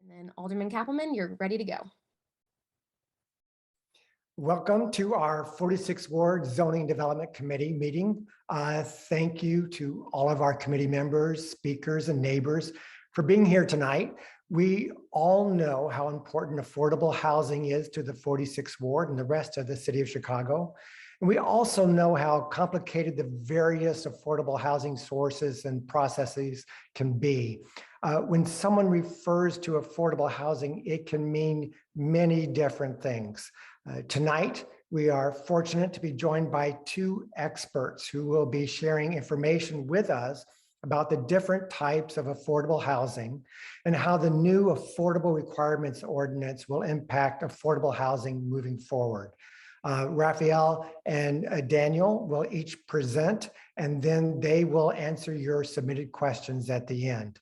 then Alderman Cappleman, you're ready to go. Welcome to our 46th Ward Zoning Development Committee meeting. Thank you to all of our committee members, speakers, and neighbors for being here tonight. We all know how important affordable housing is to the 46th Ward and the rest of the city of Chicago. And we also know how complicated the various affordable housing sources and processes can be. When someone refers to affordable housing, it can mean many different things. Tonight, we are fortunate to be joined by two experts who will be sharing information with us about the different types of affordable housing and how the new Affordable Requirements Ordinance will impact affordable housing moving forward. Rafael and Daniel will each present, and then they will answer your submitted questions at the end.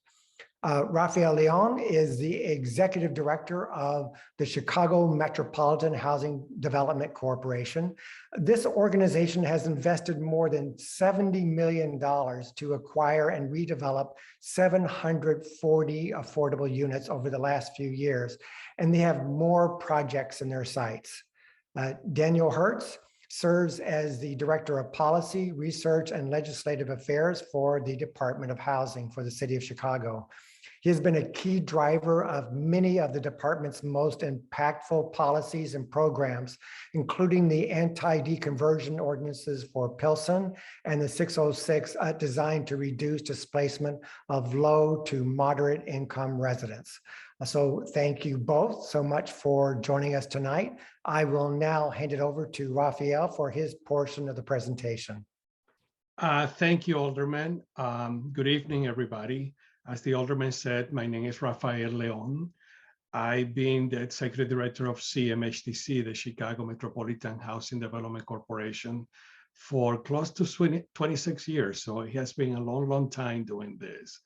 Rafael Leon is the Executive Director of the Chicago Metropolitan Housing Development Corporation. This organization has invested more than $70 million to acquire and redevelop 740 affordable units over the last few years, and they have more projects in their sights. Daniel Hertz serves as the Director of Policy, Research, and Legislative Affairs for the Department of Housing for the City of Chicago. He has been a key driver of many of the department's most impactful policies and programs, including the anti-deconversion ordinances for Pilsen and the 606 designed to reduce displacement of low to moderate income residents. So thank you both so much for joining us tonight. I will now hand it over to Rafael for his portion of the presentation. Thank you, Alderman. Good evening, everybody. As the Alderman said, my name is Rafael Leon. I've been the Executive Director of CMHDC, the Chicago Metropolitan Housing Development Corporation, for close to 26 years. So it has been a long, long time doing this.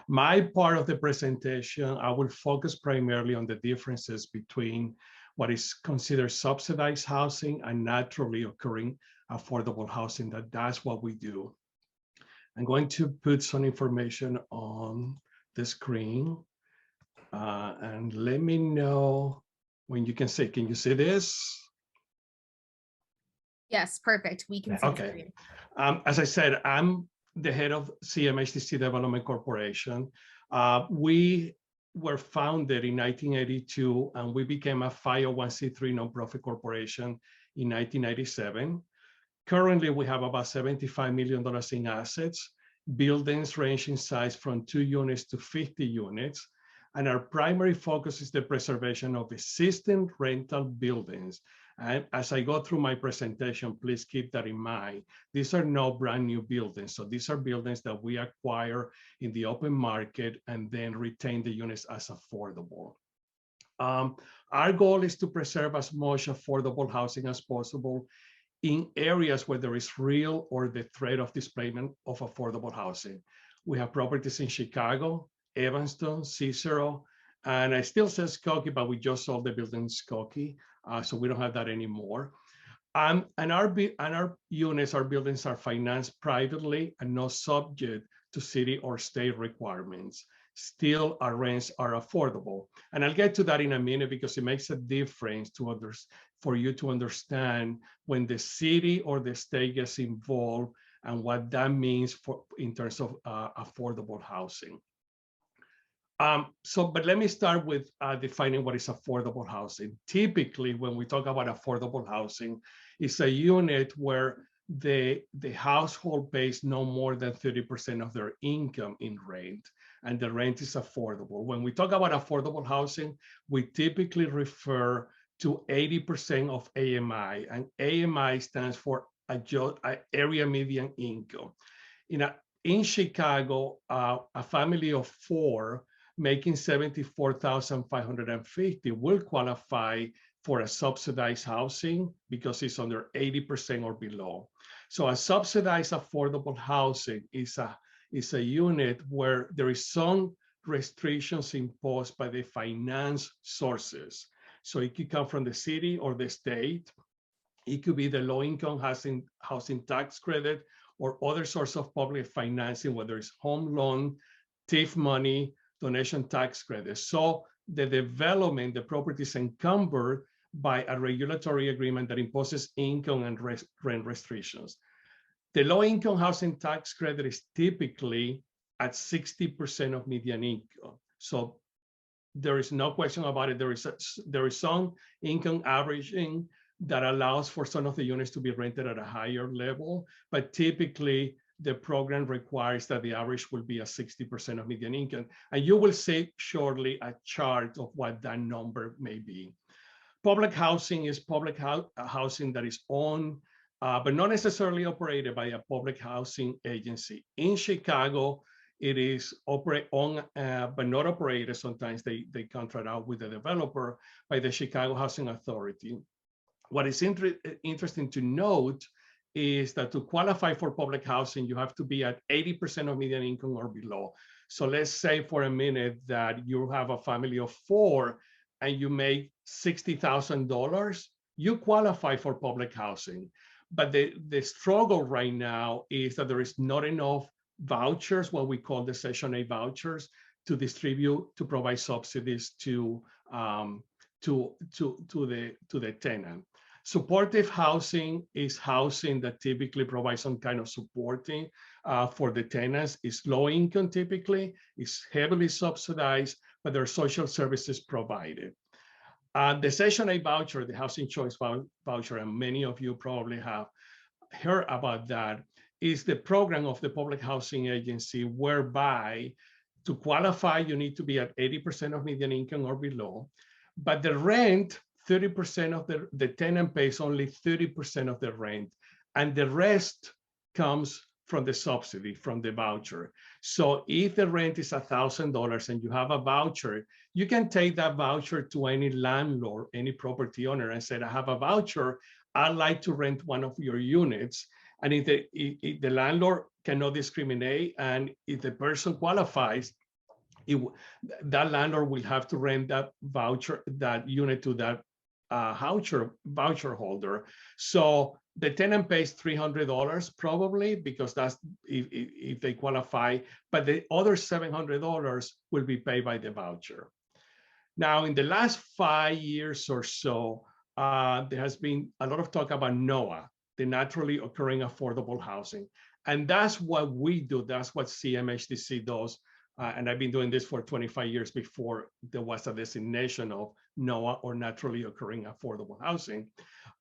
My part of the presentation, I will focus primarily on the differences between what is considered subsidized housing and naturally occurring affordable housing. That's what we do. I'm going to put some information on the screen and let me know when you can see. Can you see this? Yes, perfect. We can see. Okay. As I said, I'm the head of CMHDC Development Corporation. We were founded in 1982 and we became a 501c3 nonprofit corporation in 1997. Currently, we have about $75 million in assets, buildings range in size from 2 units to 50 units. And our primary focus is the preservation of existing rental buildings. And as I go through my presentation, please keep that in mind. These are no brand new buildings. So these are buildings that we acquire in the open market and then retain the units as affordable. Our goal is to preserve as much affordable housing as possible in areas where there is real or the threat of displacement of affordable housing. We have properties in Chicago, Evanston, Cicero, and I still say Skokie, but we just sold the building in Skokie, so we don't have that anymore. And our units, our buildings are financed privately and not subject to city or state requirements. Still, our rents are affordable. And I'll get to that in a minute because it makes a difference for you to understand when the city or the state gets involved and what that means in terms of affordable housing. But let me start with defining what is affordable housing. Typically, when we talk about affordable housing, it's a unit where the household pays no more than 30% of their income in rent, and the rent is affordable. When we talk about affordable housing, we typically refer to 80% of AMI, and AMI stands for area median income. In Chicago, a family of 4 making $74,550 will qualify for a subsidized housing because it's under 80% or below. So a subsidized affordable housing is a unit where there is some restrictions imposed by the finance sources. So it could come from the city or the state. It could be the low-income housing tax credit or other source of public financing, whether it's home loan, TIF money, donation tax credits. So the development, the property is encumbered by a regulatory agreement that imposes income and rent restrictions. The low-income housing tax credit is typically at 60% of median income. So there is no question about it. There is some income averaging that allows for some of the units to be rented at a higher level, but typically the program requires that the average will be at 60% of median income. And you will see shortly a chart of what that number may be. Public housing is public housing that is owned, but not necessarily operated by a public housing agency. In Chicago, it is owned, but not operated. Sometimes they contract out with the developer by the Chicago Housing Authority. What is interesting to note is that to qualify for public housing, you have to be at 80% of median income or below. So let's say for a minute that you have a family of 4 and you make $60,000, you qualify for public housing. But the struggle right now is that there is not enough vouchers, what we call the Section 8 vouchers, to distribute, to provide subsidies to the tenant. Supportive housing is housing that typically provides some kind of supporting for the tenants. It's low income typically, it's heavily subsidized, but there are social services provided. The Section 8 voucher, the Housing Choice Voucher, and many of you probably have heard about that, is the program of the Public Housing Agency whereby to qualify, you need to be at 80% of median income or below, but the rent, 30% of the tenant pays only 30% of the rent, and the rest comes from the subsidy, from the voucher. So if the rent is $1,000 and you have a voucher, you can take that voucher to any landlord, any property owner and say, I have a voucher, I'd like to rent one of your units. And if the landlord cannot discriminate, and if the person qualifies, that landlord will have to rent that voucher, that unit to that voucher holder. So the tenant pays $300 probably, because that's if they qualify, but the other $700 will be paid by the voucher. Now, in the last 5 years or so, there has been a lot of talk about NOAH, the naturally occurring affordable housing. And that's what we do. That's what CMHDC does. And I've been doing this for 25 years before there was a designation of NOAH, or naturally occurring affordable housing.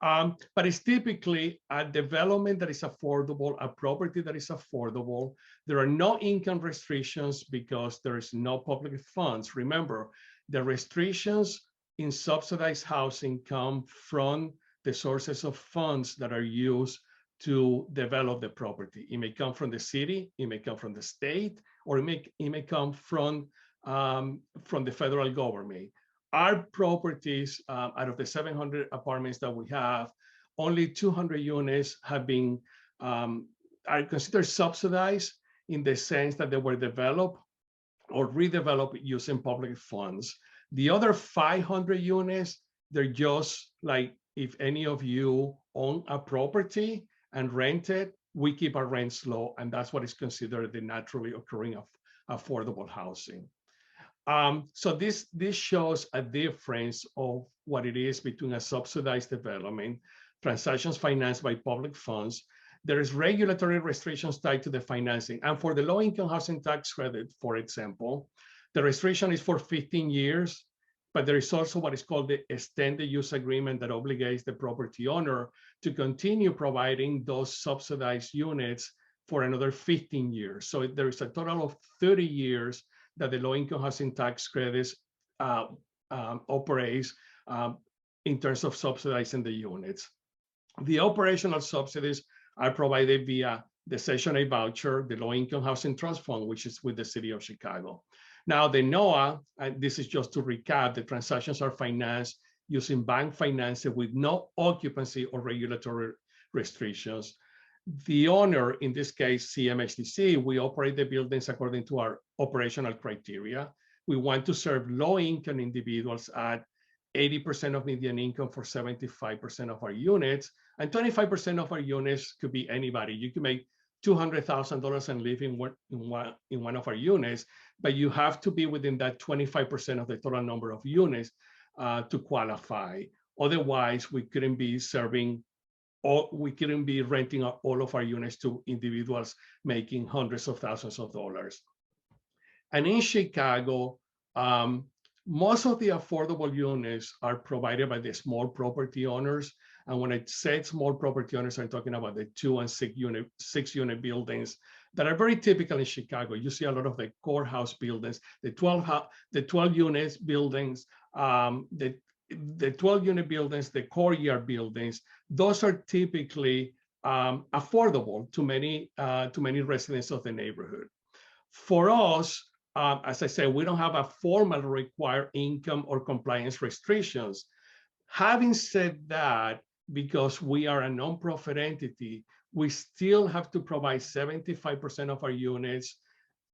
But it's typically a development that is affordable, a property that is affordable. There are no income restrictions because there is no public funds. Remember, the restrictions in subsidized housing come from the sources of funds that are used to develop the property. It may come from the city, it may come from the state, or it may come from the federal government. Our properties, out of the 700 apartments that we have, only 200 units have been are considered subsidized in the sense that they were developed or redeveloped using public funds. The other 500 units, they're just like, if any of you own a property and rent it, we keep our rents low, and that's what is considered the naturally occurring affordable housing. So this shows a difference of what it is between a subsidized development, transactions financed by public funds. There is regulatory restrictions tied to the financing. And for the low-income housing tax credit, for example, the restriction is for 15 years, but there is also what is called the extended use agreement that obligates the property owner to continue providing those subsidized units for another 15 years. So there is a total of 30 years that the low-income housing tax credits operates in terms of subsidizing the units. The operational subsidies are provided via the Section 8 voucher, the Low-Income Housing Trust Fund, which is with the City of Chicago. Now, the NOAH, and this is just to recap, the transactions are financed using bank financing with no occupancy or regulatory restrictions. The owner, in this case, CMHDC, we operate the buildings according to our operational criteria. We want to serve low-income individuals at 80% of median income for 75% of our units, and 25% of our units could be anybody. You can make $200,000 and live in one of our units, but you have to be within that 25% of the total number of units to qualify. Otherwise, we couldn't be serving, or we couldn't be renting out all of our units to individuals making hundreds of thousands of dollars. And in Chicago, most of the affordable units are provided by the small property owners. And when I say small property owners, I'm talking about the 2 and 6 unit buildings that are very typical in Chicago. You see a lot of the courthouse buildings, the 12 units buildings, the 12 unit buildings, the courtyard buildings. Those are typically affordable to many residents of the neighborhood. For us, as I said, we don't have a formal required income or compliance restrictions. Having said that, because we are a nonprofit entity, we still have to provide 75% of our units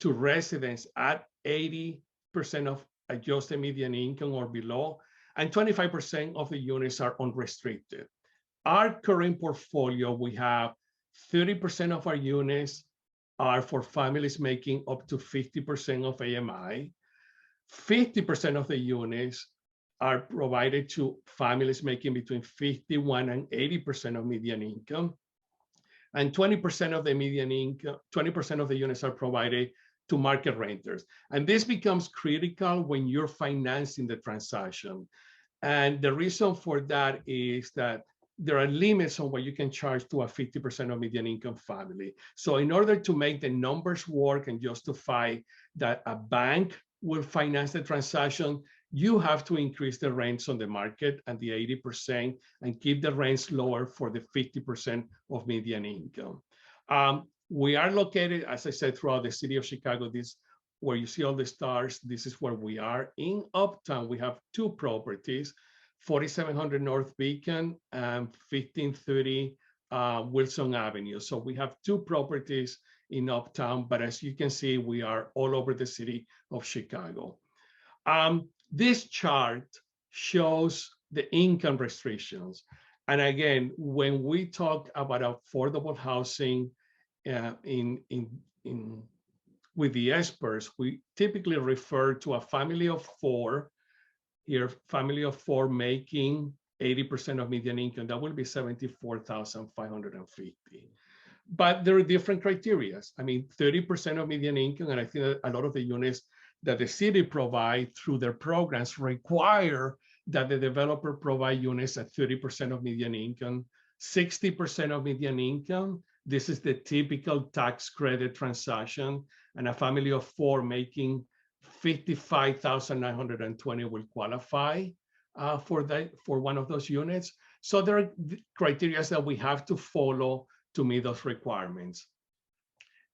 to residents at 80% of adjusted median income or below, and 25% of the units are unrestricted. Our current portfolio, we have 30% of our units are for families making up to 50% of AMI. 50% of the units are provided to families making between 51 and 80% of median income. And 20% of the median income, 20% of the units are provided to market renters. And this becomes critical when you're financing the transaction. And the reason for that is that there are limits on what you can charge to a 50% of median income family. So in order to make the numbers work and justify that a bank will finance the transaction, you have to increase the rents on the market and the 80% and keep the rents lower for the 50% of median income. We are located, as I said, throughout the city of Chicago. This, where you see all the stars, this is where we are. In Uptown, we have 2 properties, 4700 North Beacon and 1530 Wilson Avenue. So we have 2 properties in Uptown, but as you can see, we are all over the city of Chicago. This chart shows the income restrictions. And again, when we talk about affordable housing with the experts, we typically refer to a family of 4. Here, family of 4 making 80% of median income, that will be $74,550. But there are different criteria. I mean, 30% of median income, and I think that a lot of the units that the city provide through their programs require that the developer provide units at 30% of median income, 60% of median income. This is the typical tax credit transaction, and a family of 4 making $55,920 will qualify for one of those units. So there are criteria that we have to follow to meet those requirements.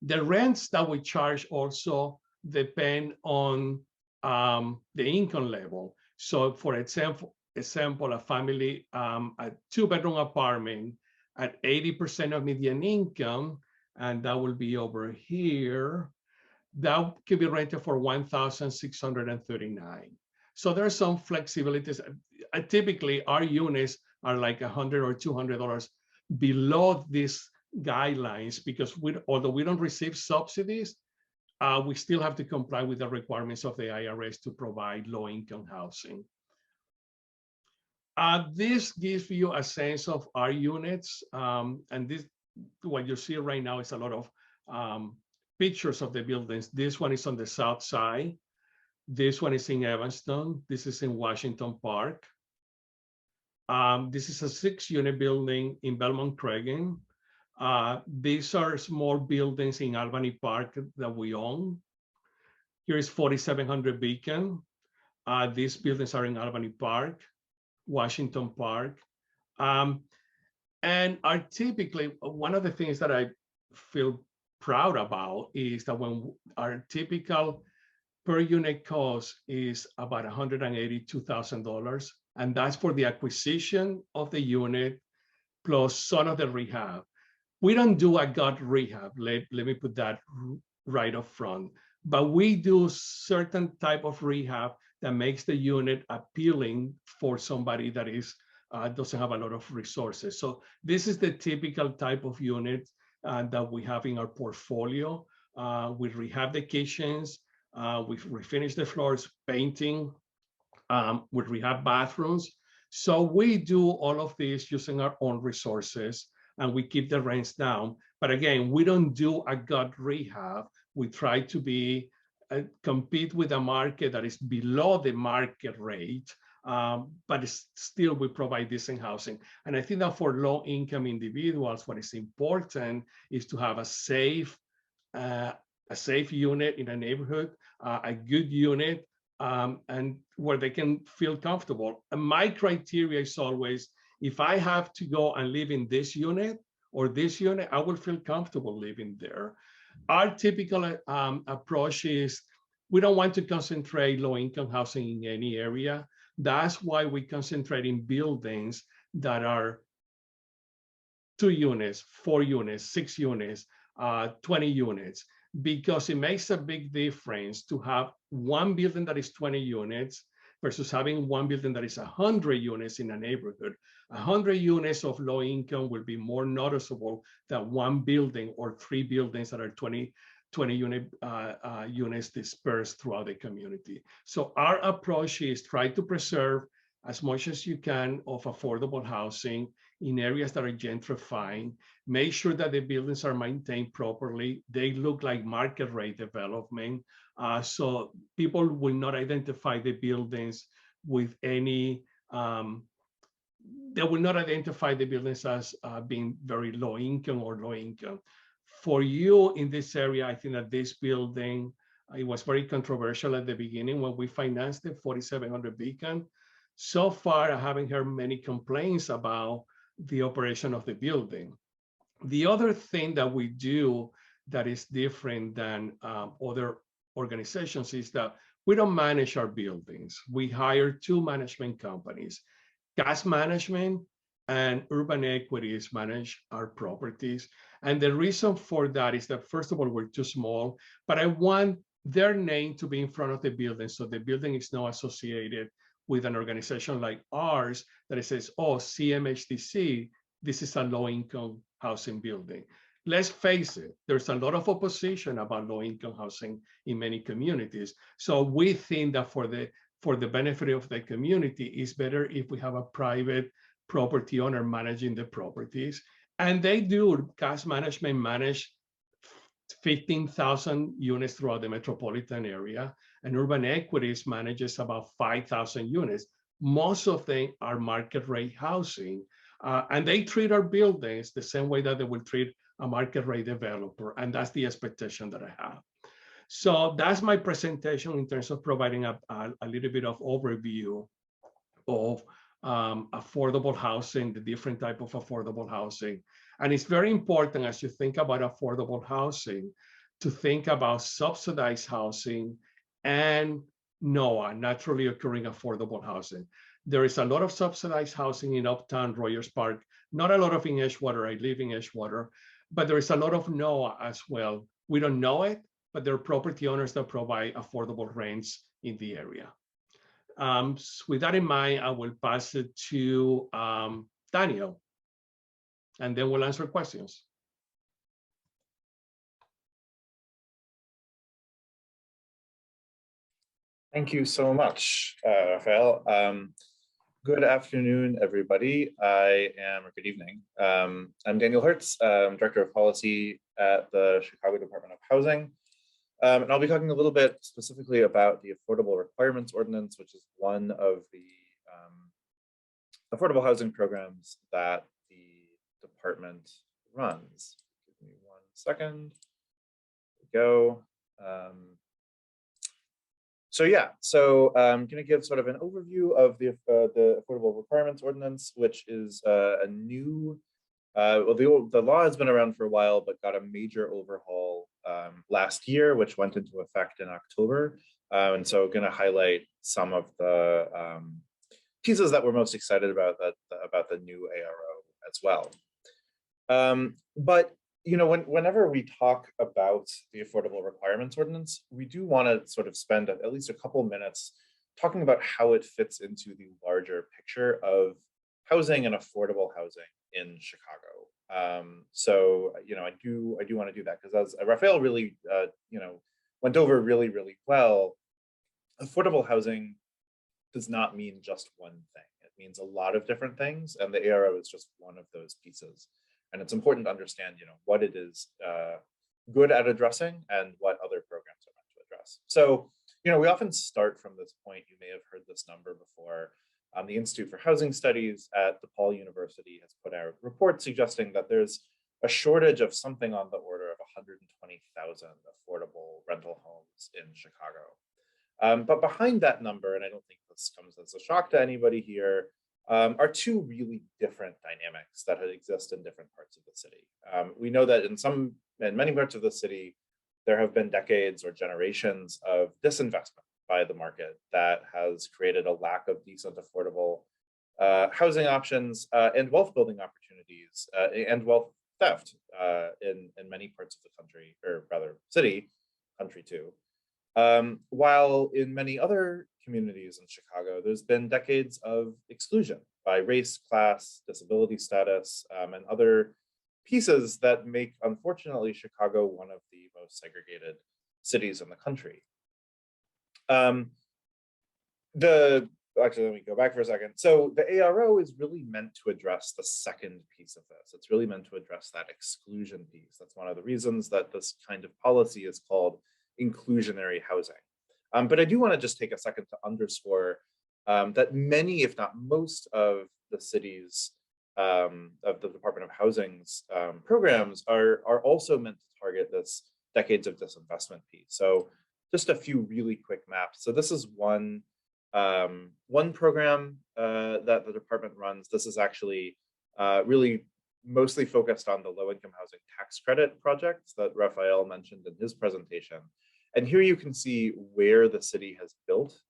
The rents that we charge also depend on the income level. So for example, a family, a 2-bedroom apartment at 80% of median income, and that will be over here, that could be rented for $1,639. So there are some flexibilities. Typically, our units are like $100 or $200 below these guidelines because although we don't receive subsidies, we still have to comply with the requirements of the IRS to provide low-income housing. This gives you a sense of our units, and this, what you see right now is a lot of pictures of the buildings. This one is on the south side. This one is in Evanston. This is in Washington Park. This is a 6-unit building in Belmont Creggan. These are small buildings in Albany Park that we own. Here is 4700 Beacon. These buildings are in Albany Park, Washington Park. And are typically, one of the things that I feel proud about is that when our typical per unit cost is about $182,000, and that's for the acquisition of the unit plus some of the rehab. We don't do a gut rehab, let me put that right up front, but we do certain type of rehab that makes the unit appealing for somebody that is doesn't have a lot of resources. So this is the typical type of unit that we have in our portfolio. We rehab the kitchens, we refinish the floors, painting, we rehab bathrooms. So we do all of this using our own resources, and we keep the rents down. But again, we don't do a gut rehab. We try to be compete with a market that is below the market rate, but still we provide decent housing. And I think that for low-income individuals, what is important is to have a safe unit in a neighborhood, a good unit, and where they can feel comfortable. And my criteria is always, if I have to go and live in this unit or this unit, I will feel comfortable living there. Our typical approach is we don't want to concentrate low-income housing in any area. That's why we concentrate in buildings that are 2 units, 4 units, 6 units, 20 units, because it makes a big difference to have one building that is 20 units versus having one building that is 100 units in a neighborhood. 100 units of low income will be more noticeable than one building or 3 buildings that are 20 units dispersed throughout the community. So our approach is try to preserve as much as you can of affordable housing in areas that are gentrifying. Make sure that the buildings are maintained properly. They look like market rate development. So people will not identify the buildings with any, they will not identify the buildings as being very low income or low income. For you in this area, I think that this building, it was very controversial at the beginning when we financed the 4700 Beacon. So far, I haven't heard many complaints about the operation of the building. The other thing that we do that is different than other organizations is that we don't manage our buildings. We hire 2 management companies, Gas Management and Urban Equities manage our properties. And the reason for that is that, first of all, we're too small, but I want their name to be in front of the building, so the building is not associated with an organization like ours that it says, oh, CMHDC, this is a low-income housing building. Let's face it, there's a lot of opposition about low-income housing in many communities. So we think that for the benefit of the community, it's better if we have a private property owner managing the properties. And they do. Gas Management manage 15,000 units throughout the metropolitan area, and Urban Equities manages about 5,000 units. Most of them are market rate housing, and they treat our buildings the same way that they will treat a market rate developer, and that's the expectation that I have. So that's my presentation in terms of providing a little bit of overview of affordable housing, the different type of affordable housing. And it's very important as you think about affordable housing to think about subsidized housing and NOAA, naturally occurring affordable housing. There is a lot of subsidized housing in Uptown, Rogers Park, not a lot of in Edgewater. I live in Edgewater, but there is a lot of NOAA as well. We don't know it, but there are property owners that provide affordable rents in the area. With that in mind, I will pass it to Daniel, and then we'll answer questions. Thank you so much, Rafael. Good afternoon, everybody. Or good evening. I'm Daniel Hertz, Director of Policy at the Chicago Department of Housing. And I'll be talking a little bit specifically about the Affordable Requirements Ordinance, which is one of the affordable housing programs that the department runs. Give me 1 second. There we go. I'm going to give sort of an overview of the Affordable Requirements Ordinance, which is a new, the law has been around for a while, but got a major overhaul last year, which went into effect in October. And so going to highlight some of the pieces that we're most excited about the new ARO as well. But you know, whenever we talk about the Affordable Requirements Ordinance, we do want to sort of spend at least a couple minutes talking about how it fits into the larger picture of housing and affordable housing in Chicago. So, I do want to do that, because as Rafael really, went over really well, affordable housing does not mean just one thing. It means a lot of different things, and the ARO is just one of those pieces. And it's important to understand, what it is good at addressing and what other programs are meant to address. So, we often start from this point. You may have heard this number before. The Institute for Housing Studies at DePaul University has put out a report suggesting that there's a shortage of something on the order of 120,000 affordable rental homes in Chicago. But behind that number, and I don't think this comes as a shock to anybody here, are two really different dynamics that exist in different parts of the city. We know that in many parts of the city, there have been decades or generations of disinvestment by the market that has created a lack of decent, affordable housing options and wealth building opportunities and wealth theft in many parts of the country, or rather country too. While in many other communities in Chicago, there's been decades of exclusion by race, class, disability status, and other pieces that make, unfortunately, Chicago one of the most segregated cities in the country. Actually, let me go back for a second. So the ARO is really meant to address the second piece of this. It's really meant to address that exclusion piece. That's one of the reasons that this kind of policy is called inclusionary housing. But I do want to just take a second to underscore that many, if not most, of the city's of the Department of Housing's programs are also meant to target this decades of disinvestment piece. So just a few really quick maps. So this is one program that the department runs. This is actually really mostly focused on the low-income housing tax credit projects that Rafael mentioned in his presentation. And here you can see where the city has built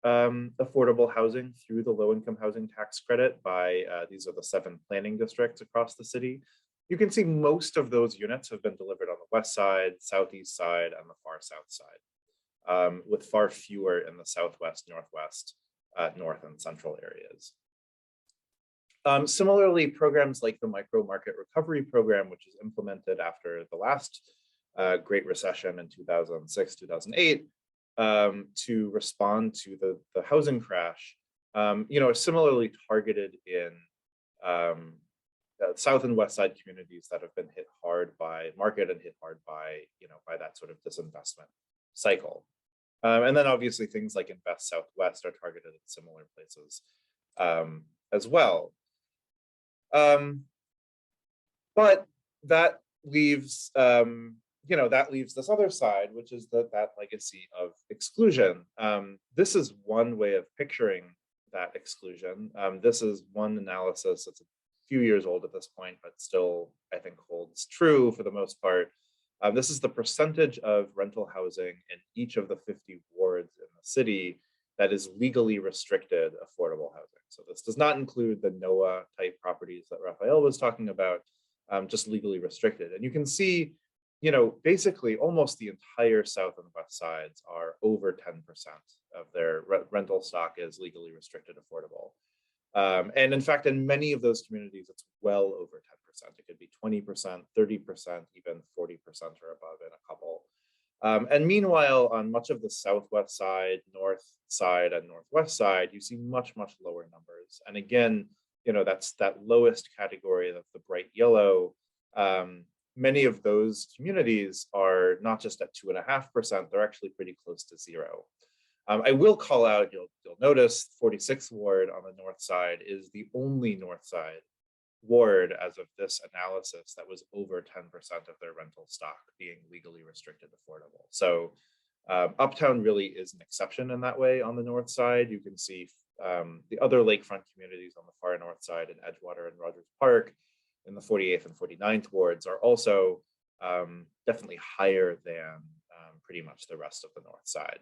affordable housing through the low-income housing tax credit by, these are the 7 planning districts across the city. You can see most of those units have been delivered on the west side, southeast side, and the far south side, with far fewer in the southwest, northwest, north, and central areas. Similarly, programs like the Micro Market Recovery Program, which is implemented after the last Great Recession in 2006, 2008, to respond to the housing crash, are similarly targeted in south and west side communities that have been hit hard by market and hit hard by, by that sort of disinvestment cycle. And then obviously things like Invest Southwest are targeted in similar places as well. But that leaves, that leaves this other side, which is that legacy of exclusion. This is one way of picturing that exclusion. This is one analysis that's a few years old at this point, but still, I think, holds true for the most part. This is the percentage of rental housing in each of the 50 wards in the city that is legally restricted affordable housing. So this does not include the NOAA type properties that Rafael was talking about, just legally restricted. And you can see, basically almost the entire south and west sides are over 10% of their rental stock is legally restricted affordable. And in fact, in many of those communities, it's well over 10%. It could be 20%, 30%, even 40% or above in a couple. And meanwhile, on much of the southwest side, north side, and northwest side, you see much, much lower numbers. And again, that's that lowest category, of the bright yellow. Many of those communities are not just at 2.5%, they're actually pretty close to 0. I will call out, you'll notice 46th Ward on the north side is the only north side ward as of this analysis that was over 10% of their rental stock being legally restricted affordable. So Uptown really is an exception in that way on the north side. You can see the other lakefront communities on the far north side in Edgewater and Rogers Park in the 48th and 49th wards are also definitely higher than pretty much the rest of the north side.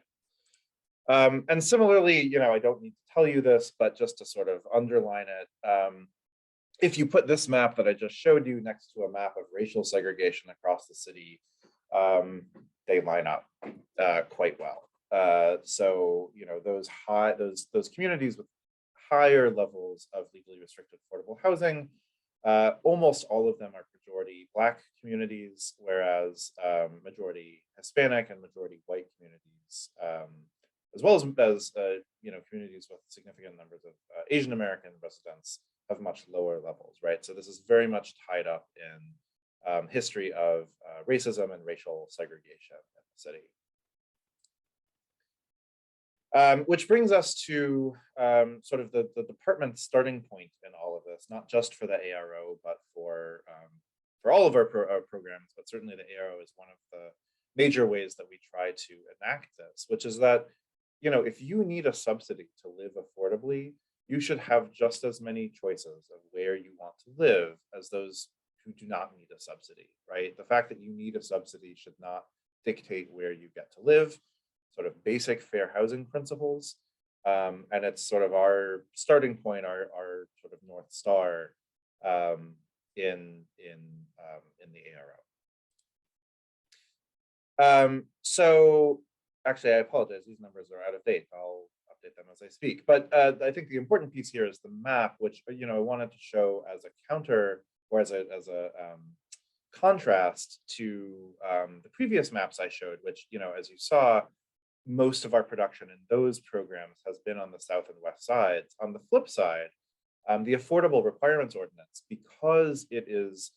And similarly, I don't need to tell you this, but just to sort of underline it, if you put this map that I just showed you next to a map of racial segregation across the city, they line up quite well. So, those communities with higher levels of legally restricted affordable housing Almost all of them are majority Black communities, whereas majority Hispanic and majority white communities, as well as communities with significant numbers of Asian American residents have much lower levels, right? So this is very much tied up in history of racism and racial segregation in the city. Which brings us to sort of the department's starting point in all of this, not just for the ARO, but for all of our programs, but certainly the ARO is one of the major ways that we try to enact this, which is that, you know, if you need a subsidy to live affordably, you should have just as many choices of where you want to live as those who do not need a subsidy, right? The fact that you need a subsidy should not dictate where you get to live. Sort of basic fair housing principles, and it's sort of our starting point, our sort of North Star in the ARO. So actually, I apologize; these numbers are out of date. I'll update them as I speak. But I think the important piece here is the map, which I wanted to show as a counter or as a contrast to the previous maps I showed, which as you saw, most of our production in those programs has been on the south and west sides. On the flip side, the Affordable Requirements Ordinance, because it is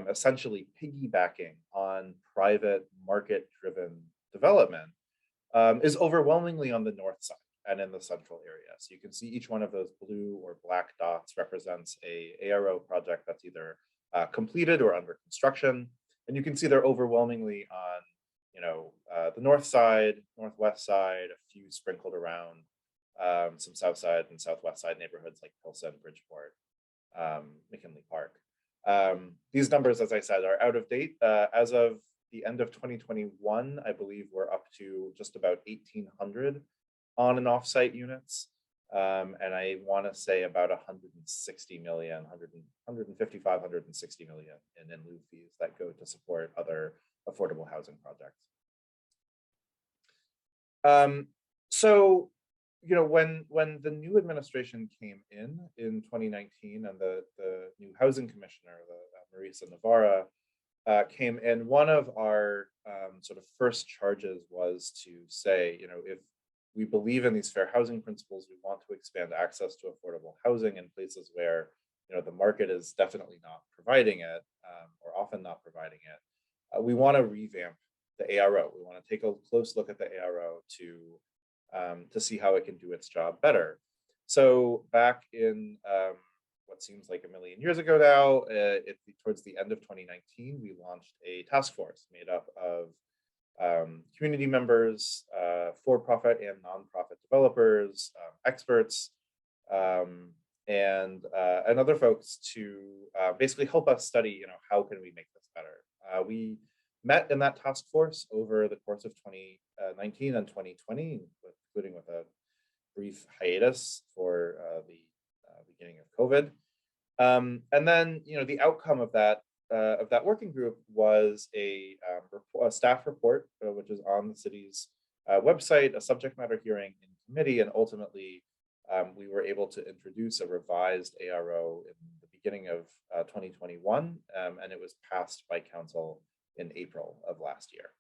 essentially piggybacking on private market-driven development, is overwhelmingly on the north side and in the central area. So you can see each one of those blue or black dots represents a ARO project that's either completed or under construction. And you can see they're overwhelmingly on the north side, northwest side, a few sprinkled around some south side and southwest side neighborhoods like Pilsen, Bridgeport, McKinley Park. These numbers, as I said, are out of date. As of the end of 2021, I believe we're up to just about 1,800 on and off-site units. And I want to say about 160 million, 155, 160 million in lieu fees that go to support other affordable housing projects. So, when the new administration came in 2019 and the new housing commissioner, Marisa Navarra, came in, one of our sort of first charges was to say, if we believe in these fair housing principles, we want to expand access to affordable housing in places where the market is definitely not providing it, or often not providing it. We want to revamp the ARO. We want to take a close look at the ARO to see how it can do its job better. So back in what seems like a million years ago now, towards the end of 2019, we launched a task force made up of community members, for-profit and nonprofit developers, experts, and other folks to basically help us study, how can we make this better. We met in that task force over the course of 2019 and 2020, including with a brief hiatus for the beginning of COVID. And then, the outcome of that working group was a staff report, which is on the city's website, a subject matter hearing in committee, and ultimately we were able to introduce a revised ARO in the beginning of 2021, and it was passed by council in April of last year.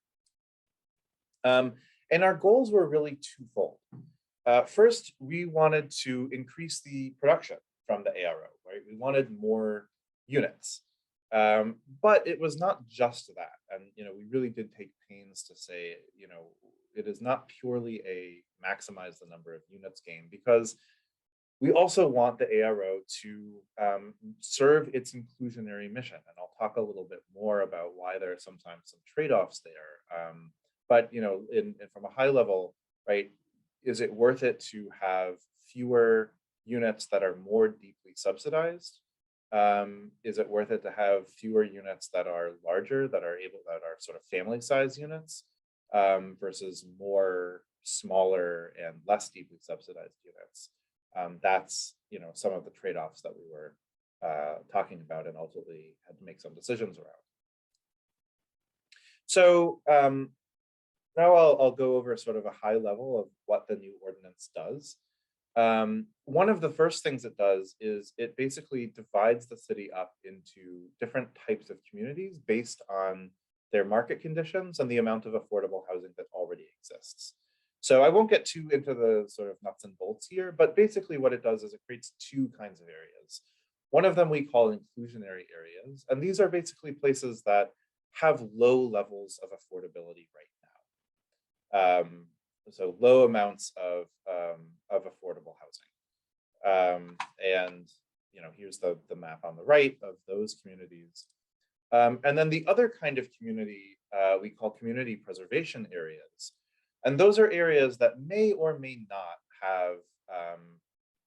And our goals were really twofold. First, we wanted to increase the production from the ARO, right? We wanted more units. But it was not just that. And, we really did take pains to say, it is not purely a maximize the number of units game, because we also want the ARO to serve its inclusionary mission. And I'll talk a little bit more about why there are sometimes some trade-offs there. But, from a high level, right, is it worth it to have fewer units that are more deeply subsidized? Is it worth it to have fewer units that are larger, that are sort of family size units, versus more smaller and less deeply subsidized units? That's some of the trade-offs that we were talking about and ultimately had to make some decisions around. So now I'll go over sort of a high level of what the new ordinance does. One of the first things it does is it basically divides the city up into different types of communities based on their market conditions and the amount of affordable housing that already exists. So I won't get too into the sort of nuts and bolts here, but basically what it does is it creates two kinds of areas. One of them we call inclusionary areas, and these are basically places that have low levels of affordability right now. So low amounts of affordable housing. And here's the map on the right of those communities. And then the other kind of community we call community preservation areas. And those are areas that may or may not have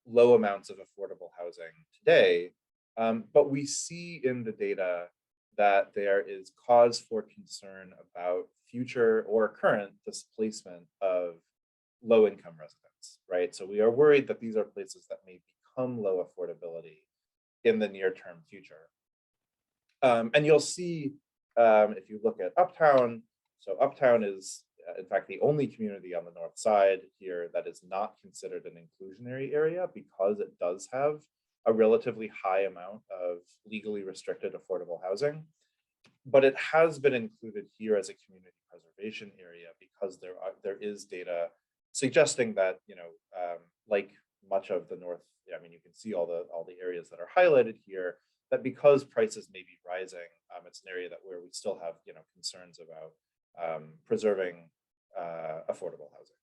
low amounts of affordable housing today. But we see in the data that there is cause for concern about future or current displacement of low-income residents, right? So we are worried that these are places that may become low affordability in the near-term future. And you'll see, if you look at Uptown, so Uptown is, in fact, the only community on the north side here that is not considered an inclusionary area because it does have a relatively high amount of legally restricted affordable housing. But it has been included here as a community preservation area because there is data suggesting that, like much of the north, I mean, you can see all the areas that are highlighted here, that because prices may be rising, it's an area where we still have concerns about preserving affordable housing.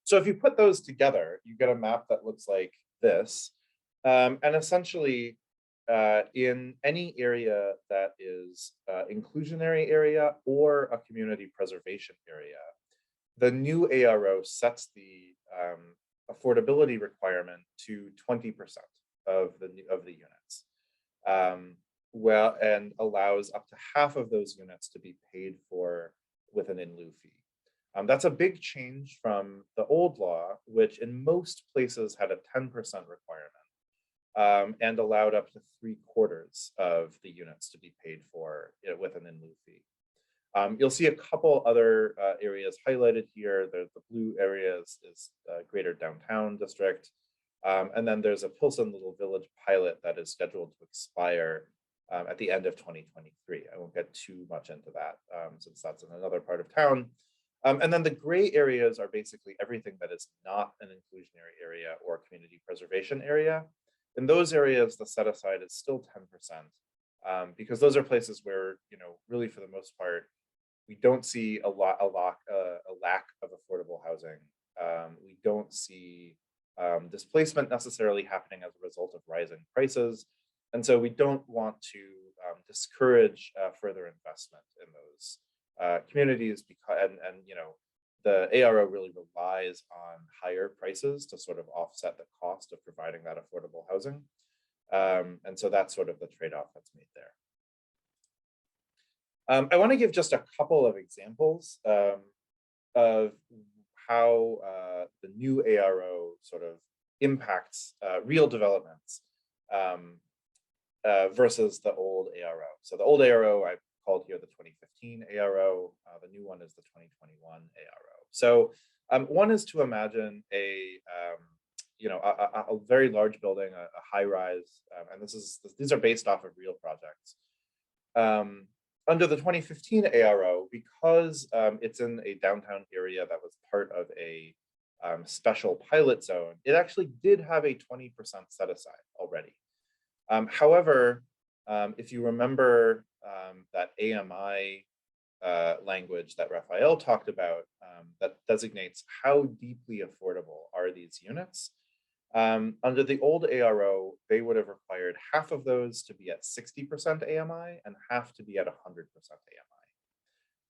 So if you put those together, you get a map that looks like this, and essentially in any area that is inclusionary area or a community preservation area, the new ARO sets the affordability requirement to 20% of the units, and allows up to half of those units to be paid for with an in lieu fee. That's a big change from the old law, which in most places had a 10% requirement and allowed up to 3/4 of the units to be paid for with an in lieu fee. You'll see a couple other areas highlighted here. The blue areas is Greater Downtown District. And then there's a Pilsen Little Village pilot that is scheduled to expire at the end of 2023. I won't get too much into that since that's in another part of town. And then the gray areas are basically everything that is not an inclusionary area or community preservation area. In those areas, the set aside is still 10%, because those are places where, really for the most part, we don't see a lack of affordable housing. We don't see displacement necessarily happening as a result of rising prices. And so we don't want to discourage further investment in those communities, because the ARO really relies on higher prices to sort of offset the cost of providing that affordable housing. And so that's sort of the trade-off that's made there. I want to give just a couple of examples of how the new ARO sort of impacts real developments versus the old ARO. So the old ARO I've called here the 2015 ARO. The new one is the 2021 ARO. So one is to imagine a very large building, a high rise, and these are based off of real projects. Under the 2015 ARO, because it's in a downtown area that was part of a special pilot zone, it actually did have a 20% set aside already. However, if you remember that AMI language that Rafael talked about, that designates how deeply affordable are these units, under the old ARO, they would have required half of those to be at 60% AMI and half to be at 100% AMI.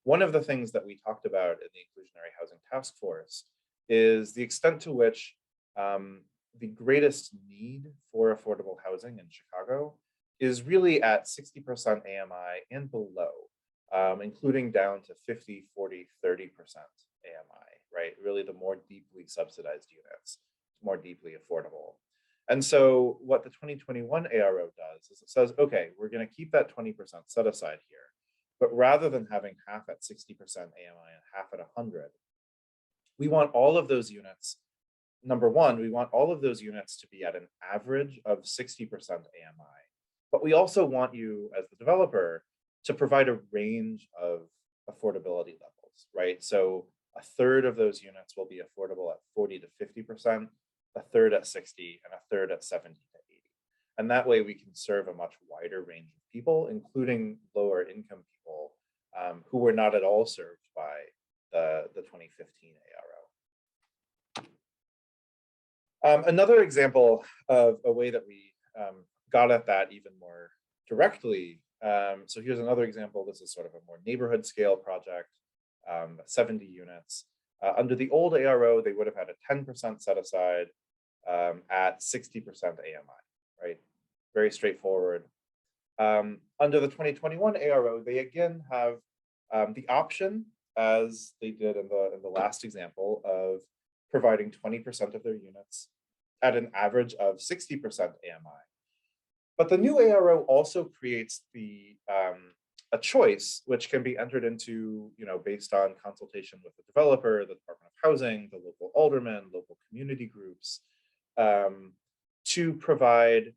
One of the things that we talked about in the Inclusionary Housing Task Force is the extent to which the greatest need for affordable housing in Chicago is really at 60% AMI and below, including down to 50, 40, 30% AMI, right? Really the more deeply subsidized units, more deeply affordable. And so what the 2021 ARO does is it says, okay, we're going to keep that 20% set aside here, but rather than having half at 60% AMI and half at 100, we want all of those units number one, we want all of those units to be at an average of 60% AMI. But we also want you as the developer to provide a range of affordability levels, right? So a third of those units will be affordable at 40 to 50%, a third at 60, and a third at 70 to 80. And that way we can serve a much wider range of people, including lower income people who were not at all served by the 2015 ARO. Another example of a way that we got at that even more directly. So here's another example. This is sort of a more neighborhood scale project, 70 units. Under the old ARO, they would have had a 10% set aside at 60% AMI, right? Very straightforward. Under the 2021 ARO, they again have the option, as they did in the last example, of providing 20% of their units at an average of 60% AMI. But the new ARO also creates a choice which can be entered into, based on consultation with the developer, the Department of Housing, the local alderman, local community groups, to provide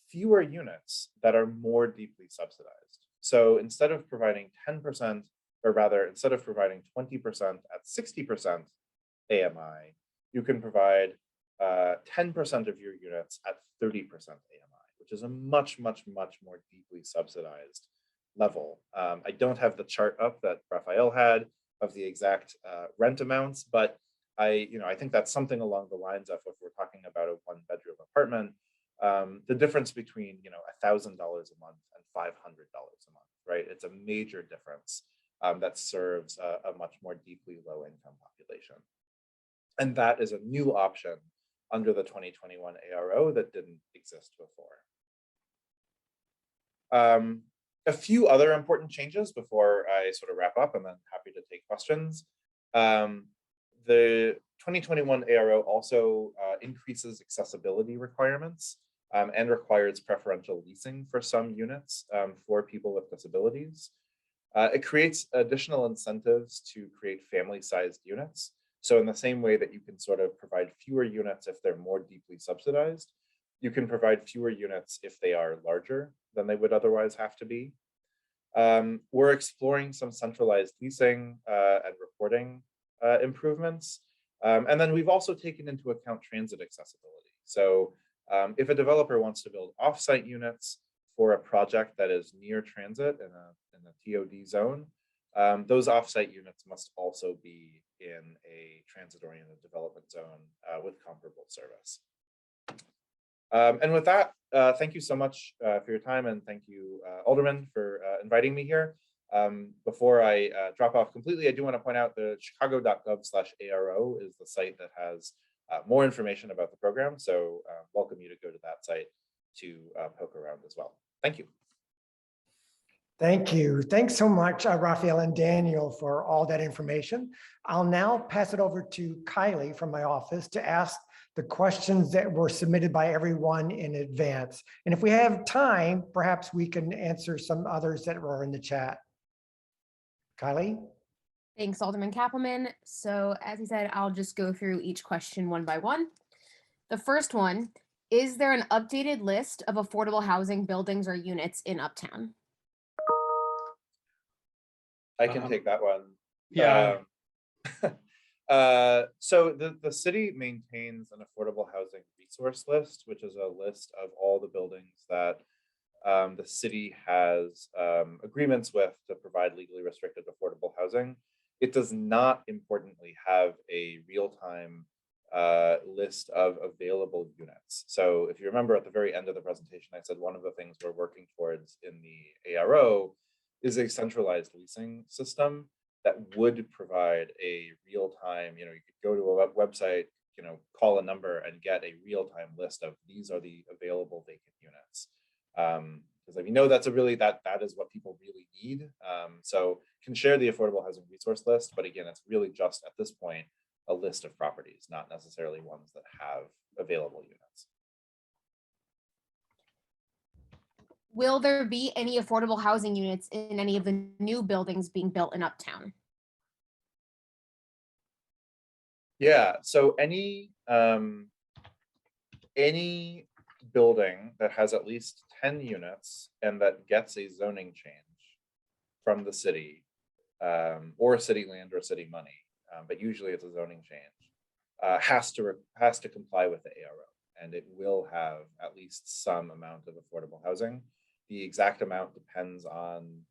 fewer units that are more deeply subsidized. So instead of providing 10%, or rather, instead of providing 20% at 60% AMI, you can provide 10% of your units at 30% AMI, which is a much, much, much more deeply subsidized level. I don't have the chart up that Rafael had of the exact rent amounts, but I think that's something along the lines of, if we're talking about a one-bedroom apartment, the difference between $1,000 a month and $500 a month, right? It's a major difference that serves a much more deeply low-income population. And that is a new option under the 2021 ARO that didn't exist before. A few other important changes before I sort of wrap up, and then happy to take questions. The 2021 ARO also increases accessibility requirements and requires preferential leasing for some units for people with disabilities. It creates additional incentives to create family-sized units. So in the same way that you can sort of provide fewer units if they're more deeply subsidized, you can provide fewer units if they are larger than they would otherwise have to be. We're exploring some centralized leasing and reporting improvements. And then we've also taken into account transit accessibility. So if a developer wants to build offsite units for a project that is near transit in a TOD zone, those offsite units must also be in a transit-oriented development zone with comparable service. And with that, thank you so much for your time, and thank you, Alderman, for inviting me here. Before I drop off completely, I do want to point out the chicago.gov/ARO is the site that has more information about the program. So welcome you to go to that site to poke around as well. Thank you. Thank you. Thanks so much, Rafael and Daniel, for all that information. I'll now pass it over to Kylie from my office to ask the questions that were submitted by everyone in advance. And if we have time, perhaps we can answer some others that were in the chat. Kylie? Thanks, Alderman Cappleman. So as he said, I'll just go through each question one by one. The first one, is there an updated list of affordable housing buildings or units in Uptown? I can take that one. Yeah. So the city maintains an affordable housing resource list, which is a list of all the buildings that the city has agreements with to provide legally restricted affordable housing. It does not, importantly, have a real-time list of available units. So if you remember at the very end of the presentation, I said one of the things we're working towards in the ARO is a centralized leasing system that would provide a real-time, you could go to a website, call a number and get a real-time list of these are the available vacant units. Because we know that's that is what people really need. So can share the affordable housing resource list, but again, it's really just at this point a list of properties, not necessarily ones that have available units. Will there be any affordable housing units in any of the new buildings being built in Uptown? Yeah, so any building that has at least 10 units and that gets a zoning change from the city, or city land or city money, but usually it's a zoning change, has to comply with the ARO, and it will have at least some amount of affordable housing. The exact amount depends on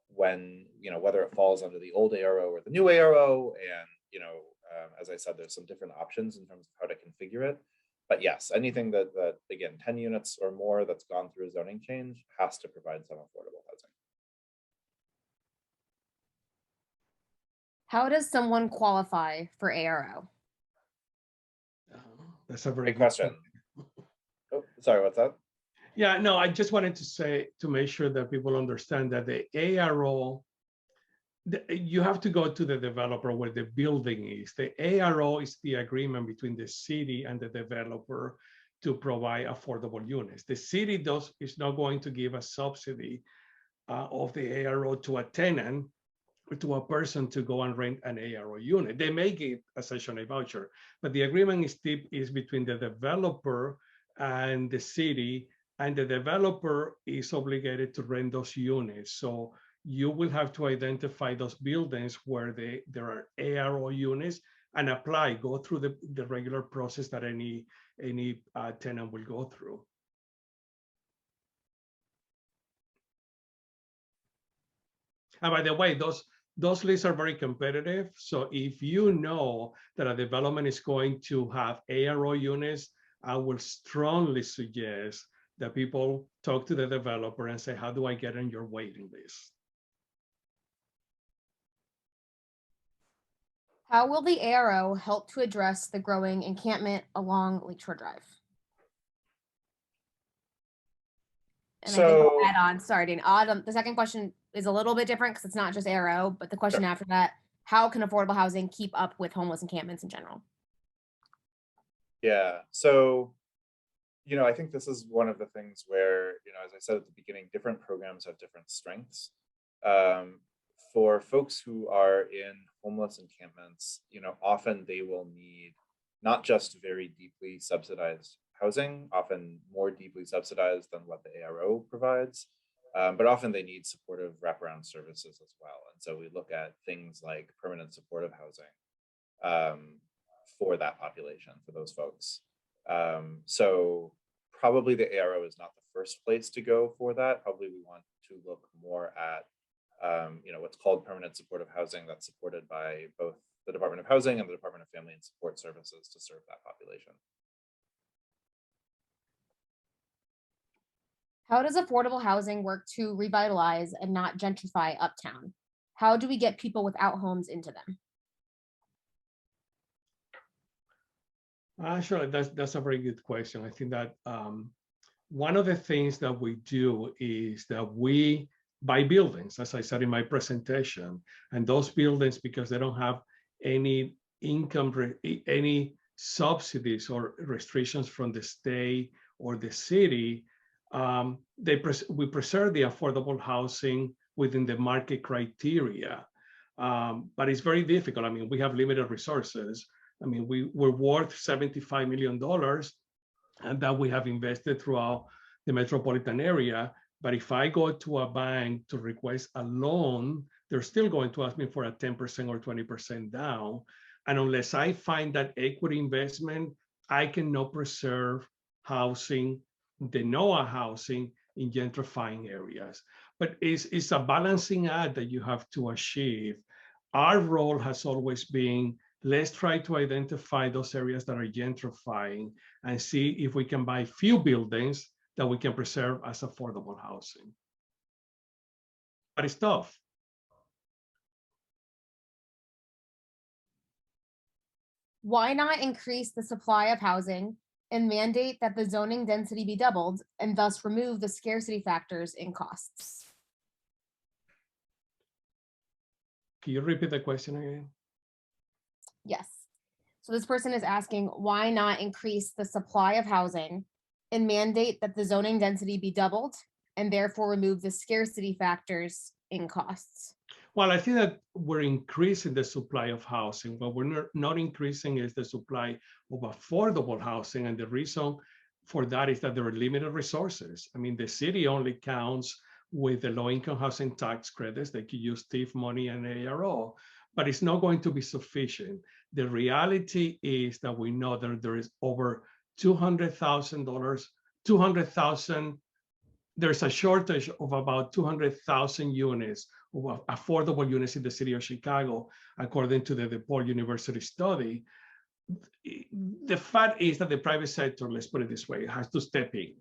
when, whether it falls under the old ARO or the new ARO, and as I said, there's some different options in terms of how to configure it. But yes, anything that again, 10 units or more that's gone through a zoning change has to provide some affordable housing. How does someone qualify for ARO? That's a very Great good question. Oh, sorry, what's that? Yeah, no, I just wanted to say, to make sure that people understand that the ARO, you have to go to the developer where the building is. The ARO is the agreement between the city and the developer to provide affordable units. The city is not going to give a subsidy of the ARO to a tenant or to a person to go and rent an ARO unit. They may give a Section 8 voucher, but the agreement is between the developer and the city, and the developer is obligated to rent those units. So you will have to identify those buildings where there are ARO units and apply, go through the regular process that any tenant will go through. And by the way, those lists are very competitive. So if you know that a development is going to have ARO units, I will strongly suggest that people talk to the developer and say, how do I get on your waiting list? How will the ARO help to address the growing encampment along Lakeshore Drive? And I think I'll add on, sorry, Dean, the second question is a little bit different because it's not just ARO, but the question after that, how can affordable housing keep up with homeless encampments in general? Yeah, so, I think this is one of the things where, as I said at the beginning, different programs have different strengths. For folks who are in homeless encampments, often they will need not just very deeply subsidized housing, often more deeply subsidized than what the ARO provides, but often they need supportive wraparound services as well. And so we look at things like permanent supportive housing for that population, for those folks. So probably the ARO is not the first place to go for that. Probably we want to look more at what's called permanent supportive housing that's supported by both the Department of Housing and the Department of Family and Support Services to serve that population. How does affordable housing work to revitalize and not gentrify Uptown? How do we get people without homes into them? Sure, that's a very good question. I think that one of the things that we do is that we buy buildings, as I said in my presentation, and those buildings, because they don't have any income, any subsidies or restrictions from the state or the city, we preserve the affordable housing within the market criteria. But it's very difficult. I mean, we have limited resources. I mean, we're worth $75 million, and that we have invested throughout the metropolitan area. But if I go to a bank to request a loan, they're still going to ask me for a 10% or 20% down. And unless I find that equity investment, I cannot preserve housing, the NOAA housing in gentrifying areas. But it's a balancing act that you have to achieve. Our role has always been, let's try to identify those areas that are gentrifying and see if we can buy few buildings that we can preserve as affordable housing. But it's tough. Why not increase the supply of housing and mandate that the zoning density be doubled and thus remove the scarcity factors in costs? Can you repeat the question again? Yes. So this person is asking, why not increase the supply of housing and mandate that the zoning density be doubled and therefore remove the scarcity factors in costs? Well, I think that we're increasing the supply of housing. What we're not increasing is the supply of affordable housing. And the reason for that is that there are limited resources. I mean, the city only counts with the low-income housing tax credits. They could use TIF money and ARO, but it's not going to be sufficient. The reality is that we know that there is over $200,000, there's a shortage of about 200,000 units of affordable units in the city of Chicago, according to the DePaul University study. The fact is that the private sector, let's put it this way, has to step in.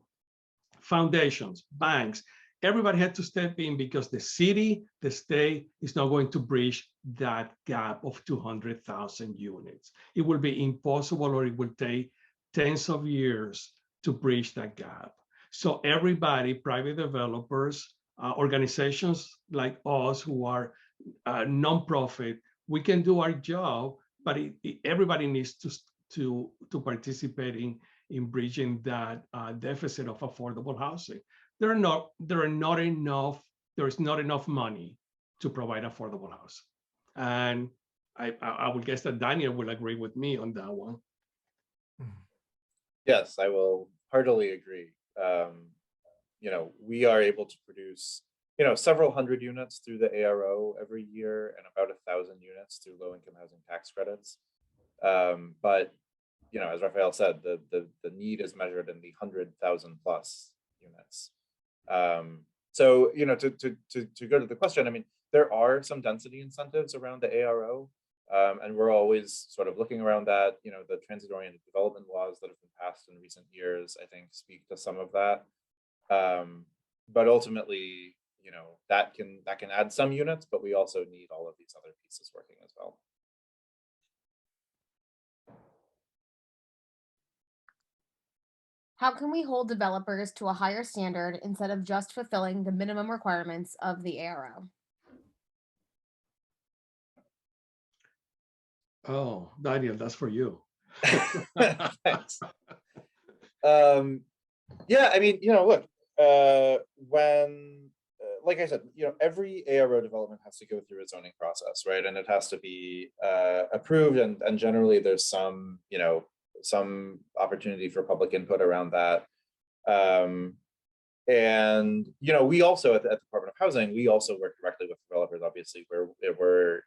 Foundations, banks, everybody had to step in because the city, the state is not going to bridge that gap of 200,000 units. It will be impossible, or it will take tens of years to bridge that gap. So everybody, private developers, organizations like us who are nonprofit, we can do our job, but everybody needs to participate in bridging that deficit of affordable housing. There is not enough money to provide affordable housing. And I would guess that Daniel will agree with me on that one. Yes, I will heartily agree. We are able to produce, several hundred units through the ARO every year and about 1,000 units through low-income housing tax credits. But, as Rafael said, the need is measured in the 100,000 plus units. So, to go to the question, I mean, there are some density incentives around the ARO. And we're always sort of looking around that. The transit-oriented development laws that have been passed in recent years, I think, speak to some of that. But ultimately, that can add some units, but we also need all of these other pieces working as well. How can we hold developers to a higher standard instead of just fulfilling the minimum requirements of the ARO? Oh, Daniel, that's for you. Thanks. Yeah, I mean, look, when, like I said, every ARO development has to go through a zoning process, right? And it has to be approved, and generally there's some, some opportunity for public input around that. And we also at the Department of Housing, we also work directly with developers, obviously, where we're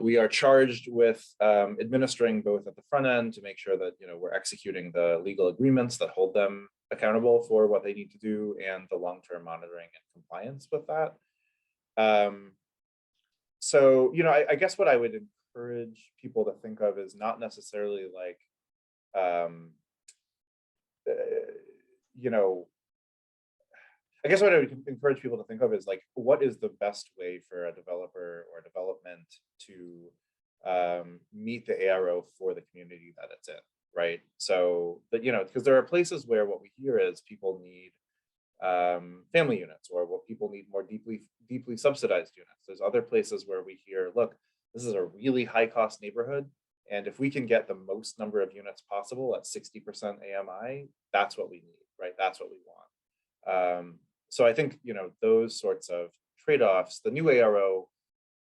we are charged with administering both at the front end to make sure that we're executing the legal agreements that hold them accountable for what they need to do, and the long-term monitoring and compliance with that. So I guess what I would encourage people to think of is not necessarily like I guess what I would encourage people to think of is like, what is the best way for a developer or development to meet the ARO for the community that it's in, right? So that, because there are places where what we hear is people need family units, or what people need more deeply subsidized units. There's other places where we hear, look, this is a really high cost neighborhood, and if we can get the most number of units possible at 60% AMI, that's what we need, right? That's what we want. So I think, those sorts of trade-offs, the new ARO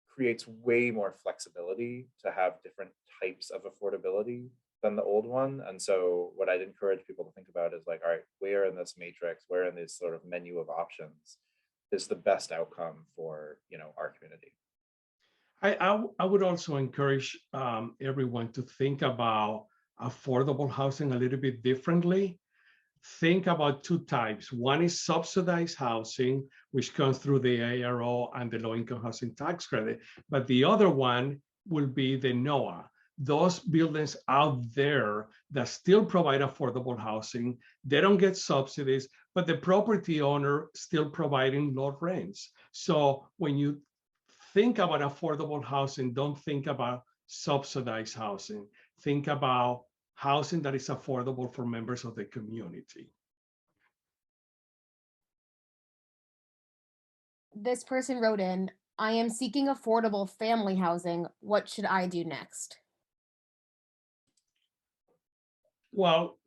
creates way more flexibility to have different types of affordability than the old one. And so what I'd encourage people to think about is like, all right, where in this matrix, where in this sort of menu of options is the best outcome for, our community? I would also encourage everyone to think about affordable housing a little bit differently. Think about two types. One is subsidized housing, which comes through the ARO and the low-income housing tax credit. But the other one will be the NOAA. Those buildings out there that still provide affordable housing, they don't get subsidies, but the property owner still providing low rents. So when you think about affordable housing, don't think about subsidized housing. Think about housing that is affordable for members of the community. This person wrote in, I am seeking affordable family housing. What should I do next? Well,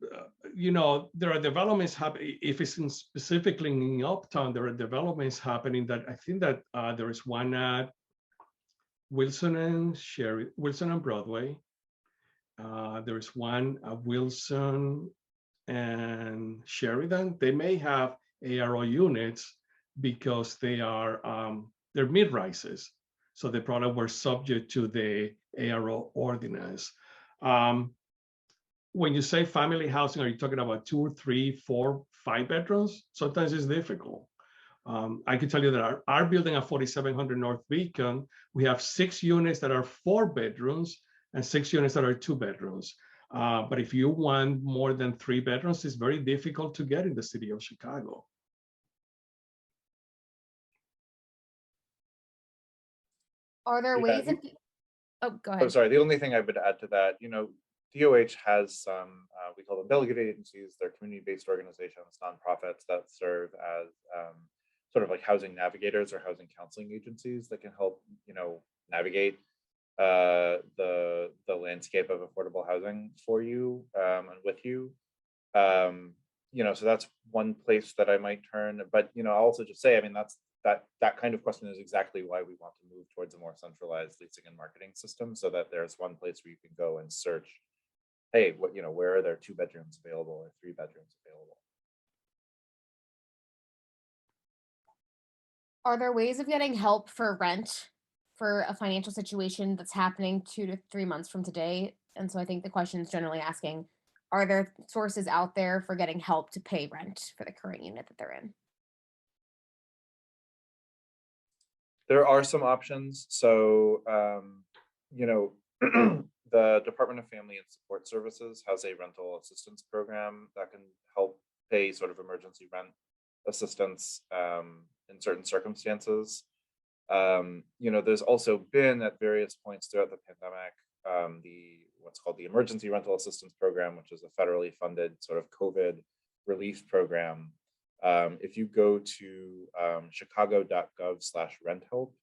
there are developments happening. If it's specifically in Uptown, there are developments happening that I think that there is one at Wilson and Broadway. There is one at Wilson and Sheridan. They may have ARO units because they're mid-rises. So they probably were subject to the ARO ordinance. When you say family housing, are you talking about 2, 3, 4, 5 bedrooms? Sometimes it's difficult. I can tell you that our building at 4700 North Beacon, we have 6 units that are 4 bedrooms and 6 units that are 2 bedrooms. But if you want more than 3 bedrooms, it's very difficult to get in the city of Chicago. Are there ways of, oh, go ahead. I'm sorry, the only thing I would add to that, DOH has some, we call them delegate agencies. They're community-based organizations, nonprofits that serve as sort of like housing navigators or housing counseling agencies that can help, navigate the landscape of affordable housing for you and with you. So that's one place that I might turn. But I'll also just say, I mean, that kind of question is exactly why we want to move towards a more centralized leasing and marketing system, so that there's one place where you can go and search, hey, where are there 2 bedrooms available or 3 bedrooms available? Are there ways of getting help for rent for a financial situation that's happening 2 to 3 months from today? And so I think the question is generally asking, are there sources out there for getting help to pay rent for the current unit that they're in? There are some options. So, the Department of Family and Support Services has a rental assistance program that can help pay sort of emergency rent assistance in certain circumstances. There's also been at various points throughout the pandemic, what's called the Emergency Rental Assistance Program, which is a federally funded sort of COVID relief program. If you go to chicago.gov/rent help,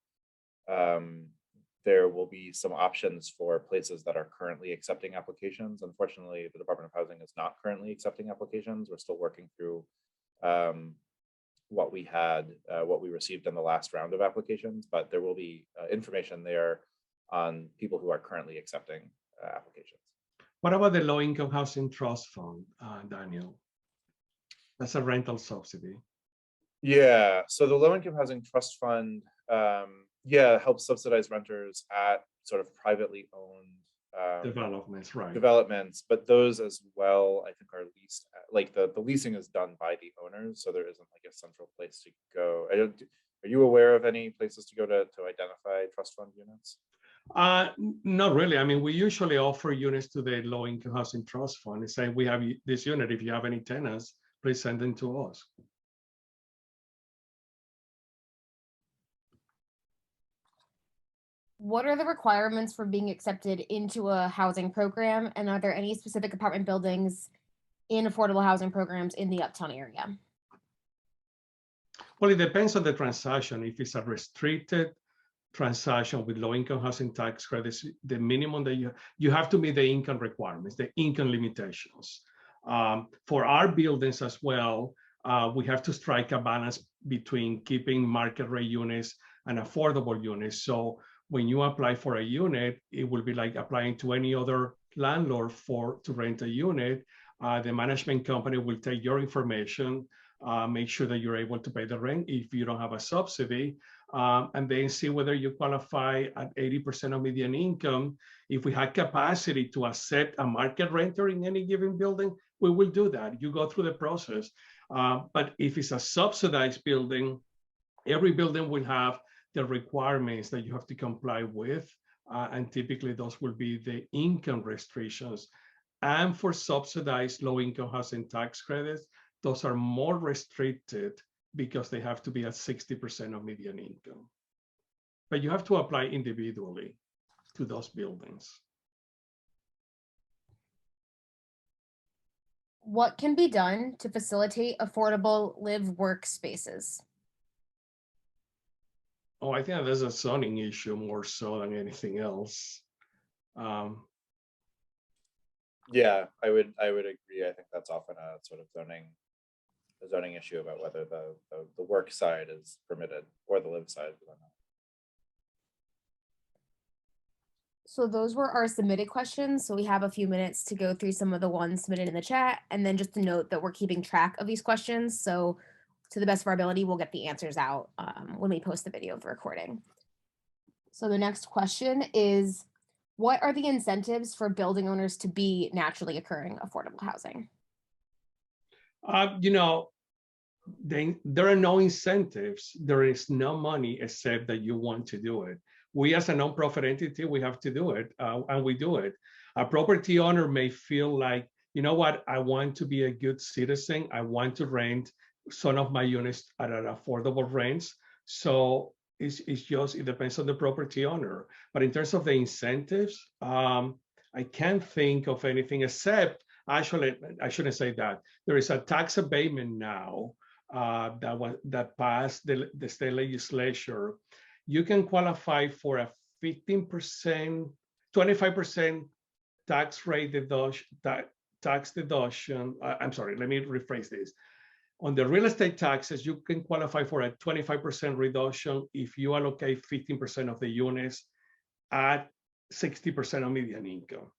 there will be some options for places that are currently accepting applications. Unfortunately, the Department of Housing is not currently accepting applications. We're still working through what we received in the last round of applications, but there will be information there on people who are currently accepting applications. What about the Low-Income Housing Trust Fund, Daniel? That's a rental subsidy. Yeah, so the Low-Income Housing Trust Fund, helps subsidize renters at sort of privately owned Developments, right? Developments, but those as well, I think, are leased. Like the leasing is done by the owners, so there isn't like a central place to go. Are you aware of any places to go to identify trust fund units? Not really. I mean, we usually offer units to the Low-Income Housing Trust Fund and say, we have this unit. If you have any tenants, please send them to us. What are the requirements for being accepted into a housing program? And are there any specific apartment buildings in affordable housing programs in the Uptown area? Well, it depends on the transaction. If it's a restricted transaction with low-income housing tax credits, the minimum that you have to meet the income requirements, the income limitations. For our buildings as well, we have to strike a balance between keeping market rate units and affordable units. So when you apply for a unit, it will be like applying to any other landlord to rent a unit. The management company will take your information, make sure that you're able to pay the rent if you don't have a subsidy, and then see whether you qualify at 80% of median income. If we had capacity to accept a market renter in any given building, we will do that. You go through the process. But if it's a subsidized building, every building will have the requirements that you have to comply with. And typically those will be the income restrictions. And for subsidized low-income housing tax credits, those are more restricted because they have to be at 60% of median income. But you have to apply individually to those buildings. What can be done to facilitate affordable live-work spaces? Oh, I think there's a zoning issue more so than anything else. Yeah, I would agree. I think that's often a sort of zoning issue about whether the work side is permitted or the live side. I don't know. So those were our submitted questions. So we have a few minutes to go through some of the ones submitted in the chat. And then just to note that we're keeping track of these questions. So to the best of our ability, we'll get the answers out when we post the video of the recording. So the next question is, what are the incentives for building owners to be naturally occurring affordable housing? You know, there are no incentives. There is no money except that you want to do it. We as a nonprofit entity, we have to do it, and we do it. A property owner may feel like, you know what, I want to be a good citizen. I want to rent some of my units at an affordable rents. So it's just, it depends on the property owner. But in terms of the incentives, I can't think of anything except, actually, I shouldn't say that. There is a tax abatement now that passed the state legislature. You can qualify for a 15%, 25% tax rate deduction, tax deduction. I'm sorry, let me rephrase this. On the real estate taxes, you can qualify for a 25% reduction if you allocate 15% of the units at 60% of median income.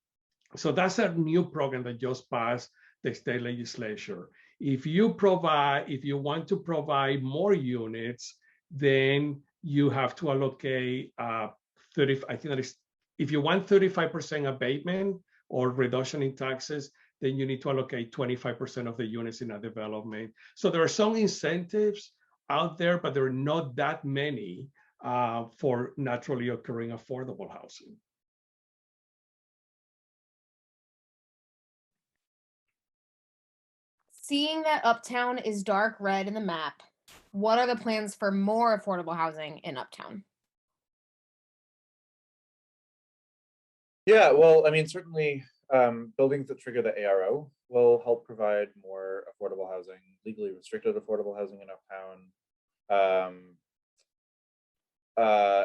So that's a new program that just passed the state legislature. If you want to provide more units, then you have to allocate 30. I think that is, if you want 35% abatement or reduction in taxes, then you need to allocate 25% of the units in a development. So there are some incentives out there, but there are not that many for naturally occurring affordable housing. Seeing that Uptown is dark red in the map, what are the plans for more affordable housing in Uptown? Yeah, well, I mean, certainly buildings that trigger the ARO will help provide more affordable housing, legally restricted affordable housing in Uptown.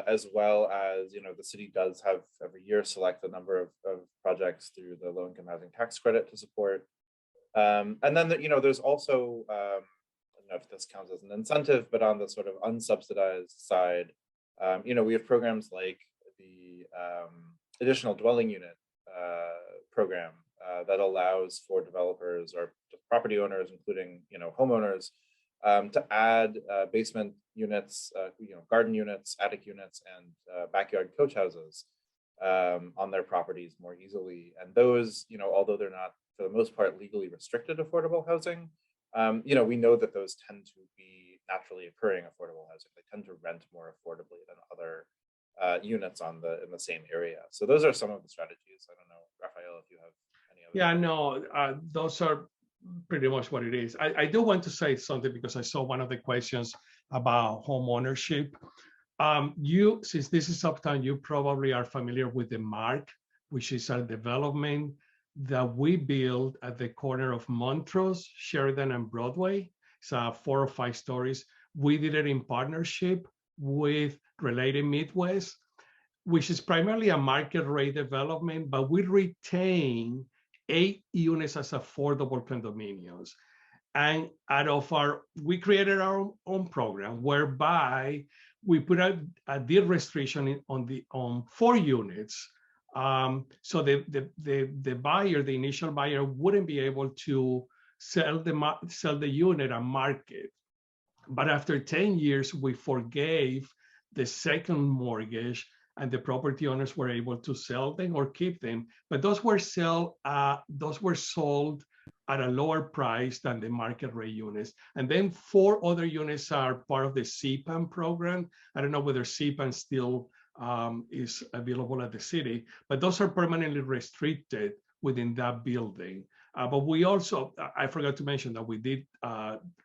As well as, you know, the city does have every year select a number of projects through the low-income housing tax credit to support. And then, you know, there's also, I don't know if this counts as an incentive, but on the sort of unsubsidized side, you know, we have programs like the additional dwelling unit program that allows for developers or property owners, including, you know, homeowners, to add basement units, you know, garden units, attic units, and backyard coach houses on their properties more easily. And those, you know, although they're not for the most part legally restricted affordable housing, you know, we know that those tend to be naturally occurring affordable housing. They tend to rent more affordably than other units in the same area. So those are some of the strategies. I don't know, Rafael, if you have any other. Yeah, no, those are pretty much what it is. I do want to say something because I saw one of the questions about home ownership. Since this is Uptown, you probably are familiar with the MARC, which is a development that we built at the corner of Montrose, Sheridan, and Broadway. It's 4 or 5 stories. We did it in partnership with Related Midwest, which is primarily a market rate development, but we retain 8 units as affordable condominiums. And we created our own program whereby we put a deed restriction on 4 units. So the buyer, the initial buyer, wouldn't be able to sell the unit at market. But after 10 years, we forgave the second mortgage, and the property owners were able to sell them or keep them. But those were sold at a lower price than the market rate units. And then 4 other units are part of the CPAN program. I don't know whether CPAN still is available at the city, but those are permanently restricted within that building. But we also, I forgot to mention that we did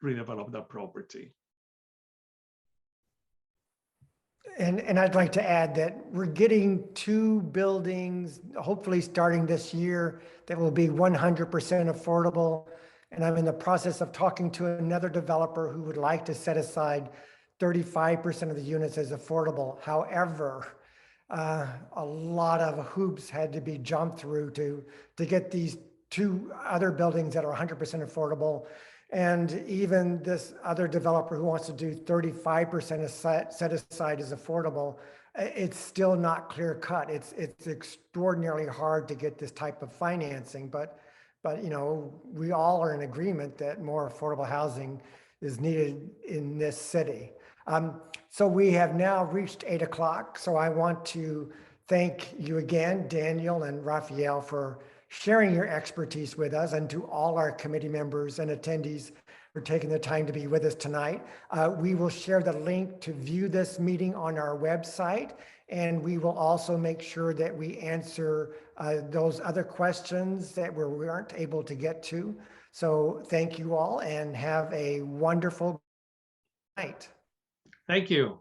redevelop that property. And I'd like to add that we're getting 2 buildings, hopefully starting this year, that will be 100% affordable. And I'm in the process of talking to another developer who would like to set aside 35% of the units as affordable. However, a lot of hoops had to be jumped through to get these two other buildings that are 100% affordable. And even this other developer who wants to do 35% set aside as affordable, it's still not clear cut. It's extraordinarily hard to get this type of financing, but you know, we all are in agreement that more affordable housing is needed in this city. So we have now reached 8 o'clock. So I want to thank you again, Daniel and Rafael, for sharing your expertise with us, and to all our committee members and attendees for taking the time to be with us tonight. We will share the link to view this meeting on our website, and we will also make sure that we answer those other questions that we aren't able to get to. So thank you all and have a wonderful night. Thank you.